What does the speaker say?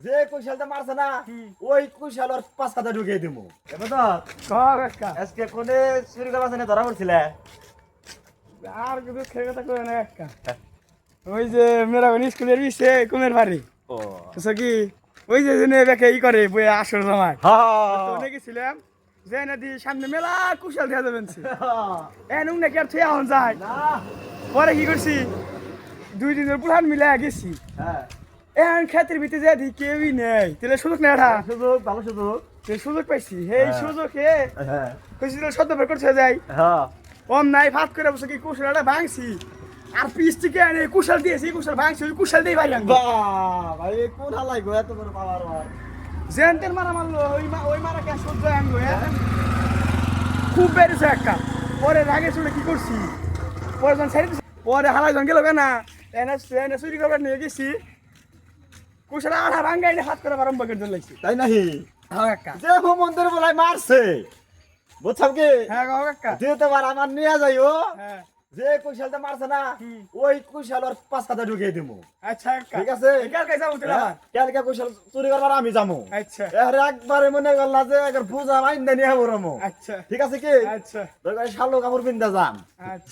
যে কুশালটা মারছে না ওই কুশাল ওর পাঁচ হাতে ঢুকিয়ে দিমু এবার তো কাকা আজকে কোনে চুরি করা আছে না ধরা পড়ছিলে আর কিছু খেয়ে কথা কই না কাকা ওই যে মেরা স্কুলের বিছে কুমের বাড়ি ও তো কি ওই যে জেনে দেখে ই করে বই আসর জমায় তো হ্যাঁ গেছিলাম যে নদী সামনে মেলা কুশাল দেওয়া যাবেন এনুম নাকি আর থুয়া হন যায় না পরে কি করছি 2 দিনের পুরান মিলে গেছি হ্যাঁ এখন ক্ষেতের ভিতরে যে দি কেউই নেই তাহলে সুযোগ নেই এটা সুযোগ ভালো সুযোগ সুযোগ পাইছি এই হ্যাঁ। সুযোগে হ্যাঁ কইছি সদ্য বের করতে যাই হ্যাঁ কম নাই ফাত করে বসে কি কুশালটা ভাঙছি আর পিস থেকে এনে কুশাল দিয়েছি কুশাল ভাঙছি ওই কুশাল দিয়ে ভাই আনবো বাহ ভাই কোন হালাই গো এত বড় পাওয়ার হয় জেন্টের মারা মারলো ওই মারা কে সহ্য আনবো খুব বেড়েছে একটা পরে রাগে শুনে কি করছি পরে যখন ছেড়ে দিছি, পরে হালাই যখন গেল না এনে এনে চুরি করবার নিয়ে গেছি কুশাল আধা ভাঙ্গা এনে হাত করে আরম্ভ করে দিল লাগছি তাই নাহি হ্যাঁ কাকা যে মন্দির বলাই মারছে বুঝছাম কি হ্যাঁ কাকা যেতে বার আমার নিয়ে যাইও হ্যাঁ যে কুশালটা মারছে না ওই কুশাল ওর পাঁচ হাতে ঢুকিয়ে দিমু আচ্ছা কাকা ঠিক আছে কালকে যাবো তো হ্যাঁ? কালকে কুশাল চুরি করবার আমি যাবো আচ্ছা এর একবারে মনে করলা যে একবার পূজা মাইন্দা নিয়ে বরমু আচ্ছা ঠিক আছে কি আচ্ছা দরকার শালো কাপড় পিন্দা যান আচ্ছা